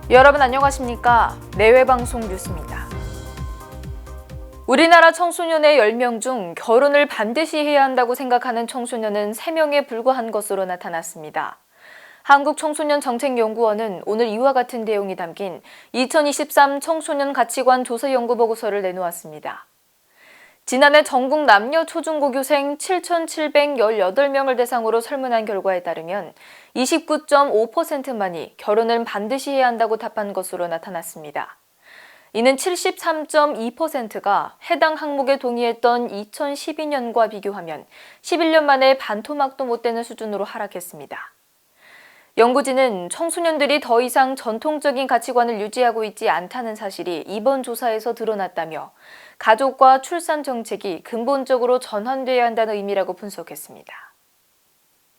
여러분 안녕하십니까? 내외방송 뉴스입니다. 우리나라 청소년의 10명 중 결혼을 반드시 해야 한다고 생각하는 청소년은 3명에 불과한 것으로 나타났습니다. 한국청소년정책연구원은 오늘 이와 같은 내용이 담긴 2023 청소년 가치관 조사 연구 보고서를 내놓았습니다. 지난해 전국 남녀 초중고교생 7,718명을 대상으로 설문한 결과에 따르면 29.5%만이 결혼은 반드시 해야 한다고 답한 것으로 나타났습니다. 이는 73.2%가 해당 항목에 동의했던 2012년과 비교하면 11년 만에 반토막도 못 되는 수준으로 하락했습니다. 연구진은 청소년들이 더 이상 전통적인 가치관을 유지하고 있지 않다는 사실이 이번 조사에서 드러났다며 가족과 출산 정책이 근본적으로 전환돼야 한다는 의미라고 분석했습니다.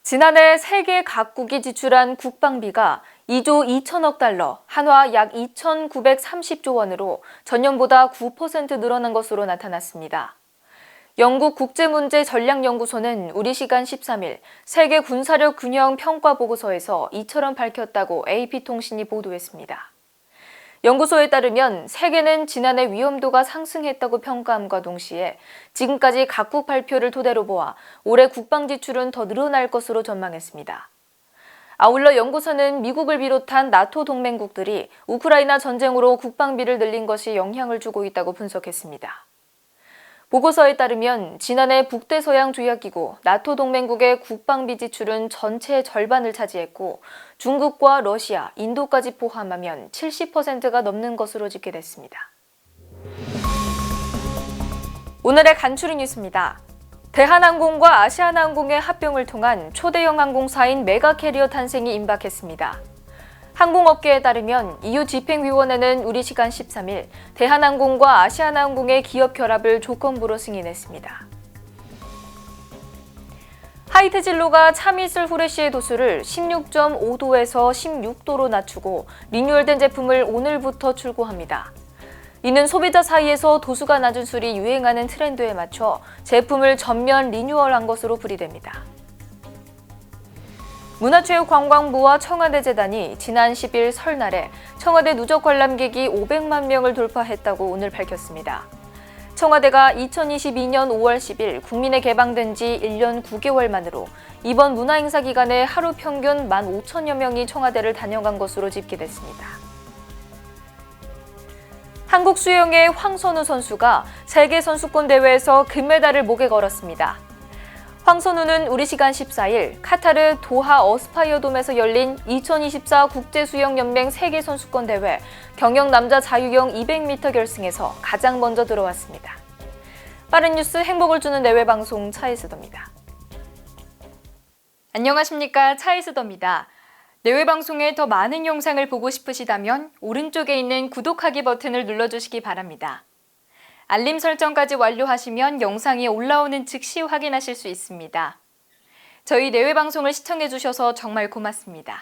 지난해 세계 각국이 지출한 국방비가 2조 2천억 달러, 한화 약 2,930조 원으로 전년보다 9% 늘어난 것으로 나타났습니다. 영국 국제문제전략연구소는 우리 시간 13일 세계 군사력 균형 평가 보고서에서 이처럼 밝혔다고 AP통신이 보도했습니다. 연구소에 따르면 세계는 지난해 위험도가 상승했다고 평가함과 동시에 지금까지 각국 발표를 토대로 보아 올해 국방 지출은 더 늘어날 것으로 전망했습니다. 아울러 연구소는 미국을 비롯한 나토 동맹국들이 우크라이나 전쟁으로 국방비를 늘린 것이 영향을 주고 있다고 분석했습니다. 보고서에 따르면 지난해 북대서양조약기구 나토 동맹국의 국방비 지출은 전체의 절반을 차지했고 중국과 러시아, 인도까지 포함하면 70%가 넘는 것으로 집계됐습니다. 오늘의 간추린 뉴스입니다. 대한항공과 아시아나항공의 합병을 통한 초대형 항공사인 메가캐리어 탄생이 임박했습니다. 항공업계에 따르면 EU 집행위원회는 우리 시간 13일 대한항공과 아시아나항공의 기업 결합을 조건부로 승인했습니다. 하이트 진로가 참이슬 후레쉬의 도수를 16.5도에서 16도로 낮추고 리뉴얼된 제품을 오늘부터 출고합니다. 이는 소비자 사이에서 도수가 낮은 술이 유행하는 트렌드에 맞춰 제품을 전면 리뉴얼한 것으로 풀이됩니다. 문화체육관광부와 청와대재단이 지난 10일 설날에 청와대 누적 관람객이 500만 명을 돌파했다고 오늘 밝혔습니다. 청와대가 2022년 5월 10일 국민에 개방된 지 1년 9개월 만으로 이번 문화행사 기간에 하루 평균 15,000여 명이 청와대를 다녀간 것으로 집계됐습니다. 한국 수영의 황선우 선수가 세계선수권대회에서 금메달을 목에 걸었습니다. 황선우는 우리 시간 14일 카타르 도하 어스파이어돔에서 열린 2024 국제수영연맹 세계선수권대회 경영 남자 자유형 200m 결승에서 가장 먼저 들어왔습니다. 빠른 뉴스 행복을 주는 내외방송 차이스더입니다. 안녕하십니까, 차이스더입니다. 내외방송의 더 많은 영상을 보고 싶으시다면 오른쪽에 있는 구독하기 버튼을 눌러주시기 바랍니다. 알림 설정까지 완료하시면 영상이 올라오는 즉시 확인하실 수 있습니다. 저희 내외방송을 시청해주셔서 정말 고맙습니다.